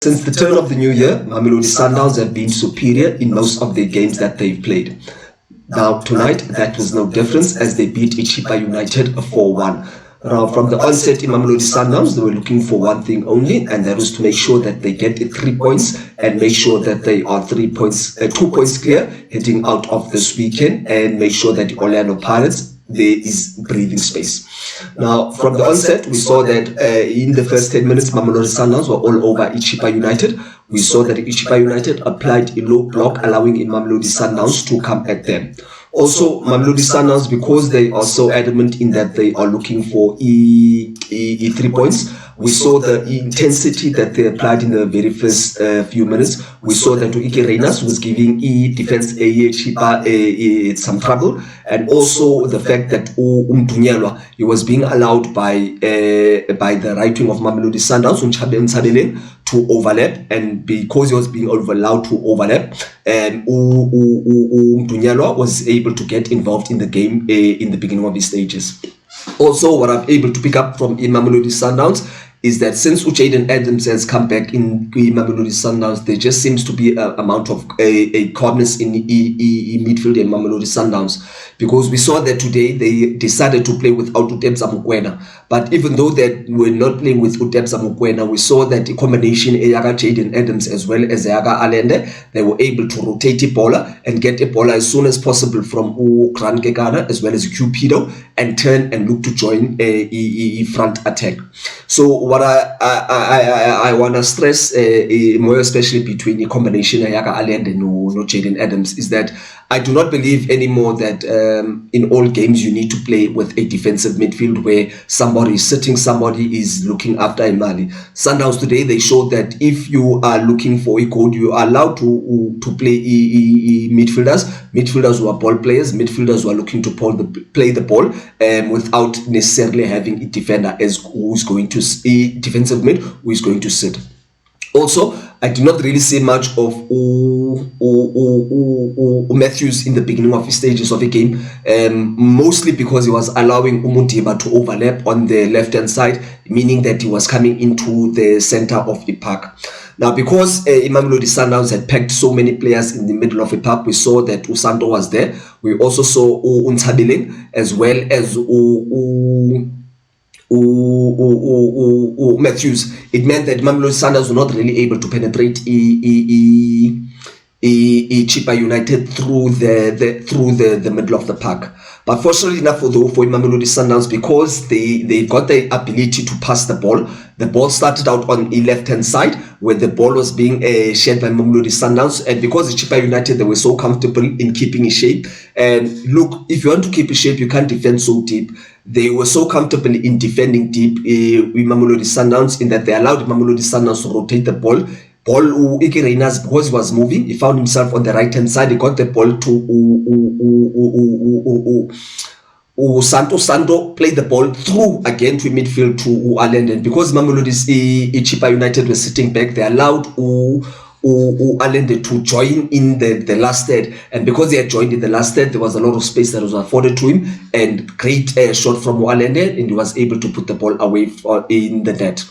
Since the turn of the new year, Mamelodi Sundowns have been superior in most of the games that they've played. Now, tonight, that was no difference as they beat Chippa United 4-1. Now, from the onset in Mamelodi Sundowns, they were looking for one thing only, and that was to make sure that they get 3 points and make sure that they are 2 points clear heading out of this weekend, and make sure that the Orlando Pirates, there is breathing space. Now, from the onset, we saw that in the first 10 minutes, Mamelodi Sundowns were all over Chippa United. We saw that Chippa United applied a low block, allowing Mamelodi Sundowns to come at them. Also, Mamelodi Sundowns, because they are so adamant in that they are looking for 3 points, we saw the intensity that they applied in the very first few minutes. We saw that Ike Reynas was giving defense Chippa some trouble, and also the fact that Umdunyelwa, he was being allowed by the right wing of Mamelodi Sundowns, Unsabeleng, to overlap, and because he was being allowed to overlap, Umdunyelwa was able to get involved in the game in the beginning of his stages. Also, what I'm able to pick up from Mamelodi Sundowns is that since Jaden Adams has come back in Mamelodi Sundowns, there just seems to be an amount of a calmness in midfield in Mamelodi Sundowns, because we saw that today they decided to play without Utebza Mokoena. But even though they were not playing with Utebza Mokoena, we saw that the combination Eyaga Jaden Adams as well as Eyaga Allende, they were able to rotate Ebola and get Ebola as soon as possible from Gran Gegana as well as Cupido, and turn and look to join a front attack. So what I want to stress, more especially between the combination Eyaga Allende and no Jaden Adams, is that I do not believe anymore that in all games you need to play with a defensive midfield where somebody is sitting, somebody is looking after Imali. Sundowns today, they showed that if you are looking for a goal, you are allowed to play midfielders who are ball players, midfielders who are looking to play the ball without necessarily having a defender who's going to defensive mid who is going to sit. Also, I did not really see much of Matthews in the beginning of his stages of the game, mostly because he was allowing Umutiba to overlap on the left-hand side, meaning that he was coming into the center of the park. Now, because Mamelodi Sundowns had packed so many players in the middle of the park, we saw that Usanto was there. We also saw Unsabeleng as well as Matthews. It meant that Mamelodi Sundowns were not really able to penetrate Chippa United through the middle of the park. But fortunately enough for Mamelodi Sundowns, because they got the ability to pass the ball started out on the left-hand side where the ball was being shared by Mamelodi Sundowns, and because the Chippa United, they were so comfortable in keeping a shape. And look, if you want to keep a shape, you can't defend so deep. They were so comfortable in defending deep with Mamelodi Sundowns, in that they allowed Mamelodi Sundowns to rotate the ball. Ike Reynas, because he was moving, he found himself on the right-hand side. He got the ball to Santo played the ball through again to midfield to Allende. And because Mamelodi's Chippa United were sitting back, they allowed Allende to join in the last third, and because he had joined in the last third, there was a lot of space that was afforded to him, and great shot from Allende, and he was able to put the ball away in the net.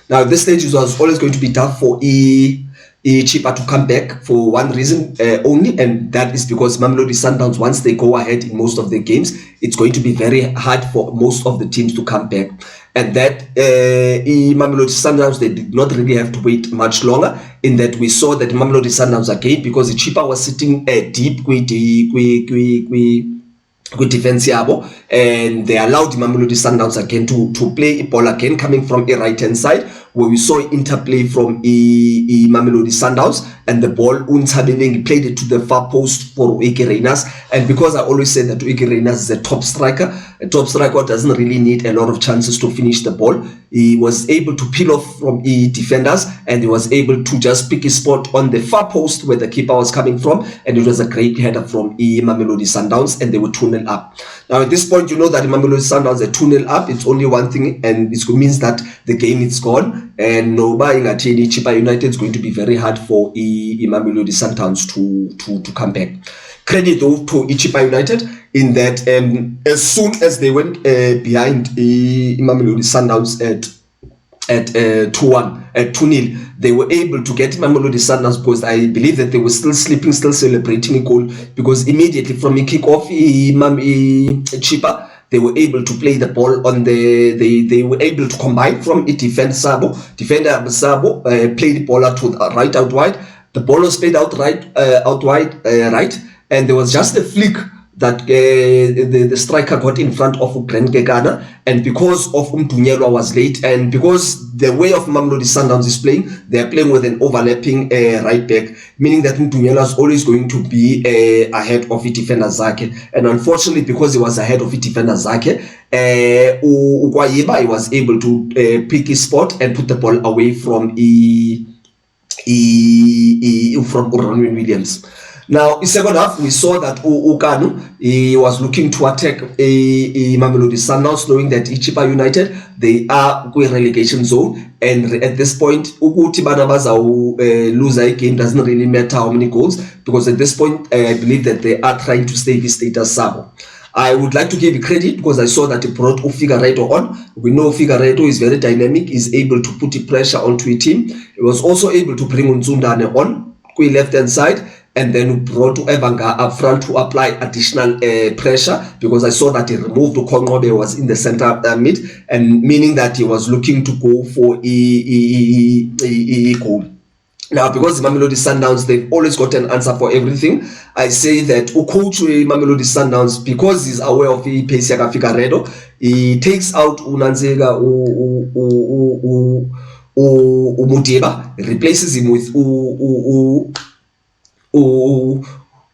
Now, at this stage, it was always going to be tough for Chippa to come back for one reason only, and that is because Mamelodi Sundowns, once they go ahead in most of the games, it's going to be very hard for most of the teams to come back. And that Mamelodi Sundowns, they did not really have to wait much longer, in that we saw that Mamelodi Sundowns again, because the Chippa was sitting deep with defense yabo, and they allowed the Mamelodi Sundowns again to play a ball again coming from a right-hand side, where we saw interplay from Mamelodi Sundowns, and the ball Unsabeleng played it to the far post for Ike Reynas. And because I always say that Ike Reynas is a top striker doesn't really need a lot of chances to finish the ball. He was able to peel off from defenders, and he was able to just pick his spot on the far post where the keeper was coming from, and it was a great header from Mamelodi Sundowns, and they were 2-0 up. Now, at this point, you know that Mamelodi Sundowns are 2-0 up. It's only one thing, and it means that the game is gone. And Noba Ingatini Chippa United is going to be very hard for Mamelodi Sundowns to come back. Credit though to Chippa United in that as soon as they went behind Mamelodi Sundowns at at 2-1, at 2-0. They were able to get Mamelodi Sundowns because I believe that they were still sleeping, still celebrating a goal, because immediately from a kick-off, Chippa, they were able to play the ball on they were able to combine from a defender Sabo, play the ball out to right out wide. The ball was played out right, right, and there was just a flick that the striker got in front of Grand Gegana, and because of Mdunyelwa was late, and because the way of Mamelodi Sundowns is playing, they are playing with an overlapping right back, meaning that Mdunyelwa is always going to be ahead of the defender Zake, and unfortunately, because he was ahead of the defender Zake, Ukwayiba was able to pick his spot and put the ball away from from Ronwen Williams. Now, in second half, we saw that Ukanu he was looking to attack Mamelodi Sundowns, knowing that Chippa United, they are in relegation zone, and at this point, Ukuti Banabaza lose a game doesn't really matter how many goals, because at this point, I believe that they are trying to stay the status Sabo. I would like to give you credit because I saw that he brought Figueiredo on. We know Figueiredo is very dynamic, is able to put the pressure onto a team. He was also able to bring Nzundane on the left-hand side, and then brought Evanga up front to apply additional pressure, because I saw that he removed Kongobe, was in the center mid, and meaning that he was looking to go for a goal. Now, because the Mamelodi Sundowns, they've always got an answer for everything, I say that coach Mamelodi Sundowns, because he's aware of the pace of Figueiredo, he takes out Unanzega Mutieba, replaces him with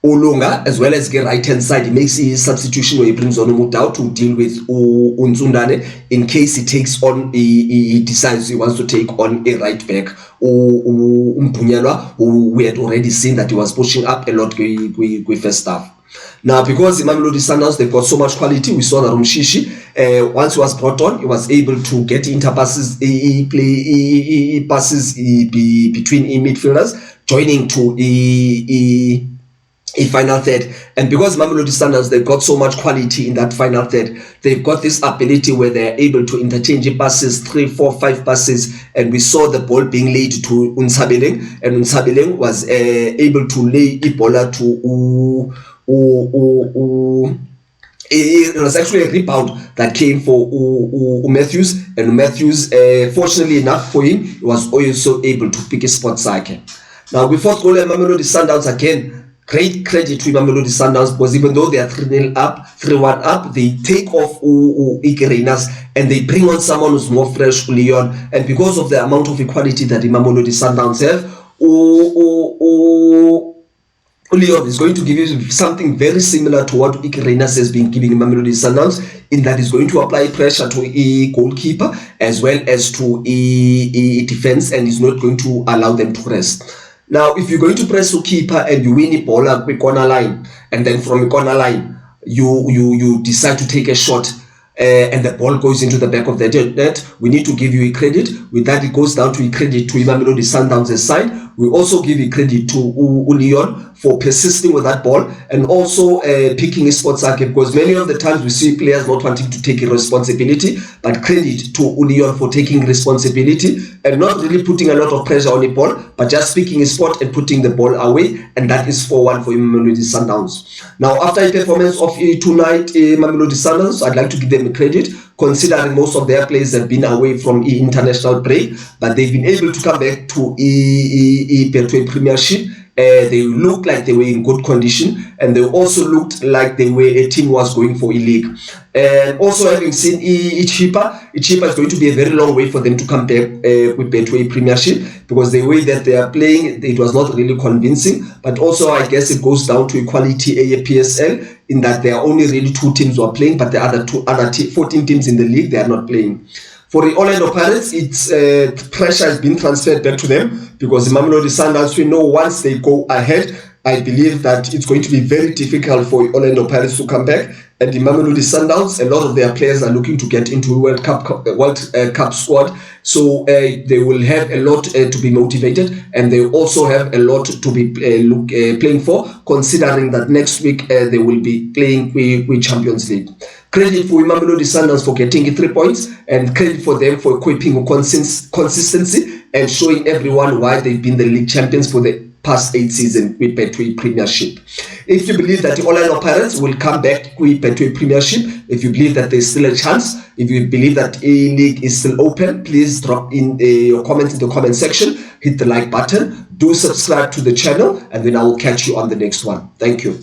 Olunga, as well as the right hand side. He makes his substitution where he brings on Umutau to deal with Unzundane in case he takes on he decides he wants to take on a right back Mpunyelwa, who we had already seen that he was pushing up a lot with first half. Now, because the Mamelodi Sundowns, they've got so much quality, we saw that Rumshishi, once he was brought on, he was able to get interpasses, passes between midfielders, joining to a final third. And because Mamelodi Sundowns, they've got so much quality in that final third, they've got this ability where they're able to interchange passes, 3, 4, 5 passes, and we saw the ball being laid to Unsabeleng, and Unsabeleng was able to lay Ebola to it was actually a rebound that came for Matthews, and Matthews, fortunately enough for him, he was also able to pick a spot cycle. Now, before goal, Mamelodi Sundowns again, great credit to Mamelodi Sundowns, because even though they are 3-0 up, 3-1 up, they take off Ikerenas and they bring on someone who's more fresh, Leon, and because of the amount of equality that the Mamelodi Sundowns have, Leon is going to give you something very similar to what Ikerenas has been giving Mamelodi Sundowns, in that he's going to apply pressure to a goalkeeper as well as to a defense, and he's not going to allow them to rest. Now, if you're going to press a keeper and you win a ball at the corner line, and then from a corner line you decide to take a shot, and the ball goes into the back of the net, we need to give you a credit. With that, it goes down to a credit to Mamelodi Sundowns' side. We also give a credit to Leon for persisting with that ball, and also picking his spots up, because many of the times we see players not wanting to take a responsibility, but credit to Leon for taking responsibility and not really putting a lot of pressure on the ball, but just picking his spot and putting the ball away, and that is 4-1 for Mamelodi Sundowns. Now, after a performance of tonight, Mamelodi Sundowns, I'd like to give them a credit, considering most of their players have been away from international break, but they've been able to come back to a Premiership. They looked like they were in good condition, and they also looked like they were a team who was going for a league. And also, having seen Chippa is going to be a very long way for them to come back with Betway Premiership, because the way that they are playing, it was not really convincing. But also, I guess it goes down to equality APSL, in that there are only really 2 teams who are playing, but the other 14 teams in the league, they are not playing. For the Orlando Pirates, it's pressure has been transferred back to them, because the Mamelodi Sundowns, we know once they go ahead, I believe that it's going to be very difficult for Orlando Pirates to come back. And the Mamelodi Sundowns, a lot of their players are looking to get into World Cup squad, so they will have a lot to be motivated, and they also have a lot to be playing for, considering that next week they will be playing with Champions League. Credit for Mamelodi Sundowns for getting 3 points, and credit for them for equipping consistency and showing everyone why they've been the league champions for the past 8 seasons with Betway Premiership. If you believe that the Orlando Pirates will come back with Betway Premiership, if you believe that there's still a chance, if you believe that A League is still open, please drop in your comments in the comment section, hit the like button, do subscribe to the channel, and then I will catch you on the next one. Thank you.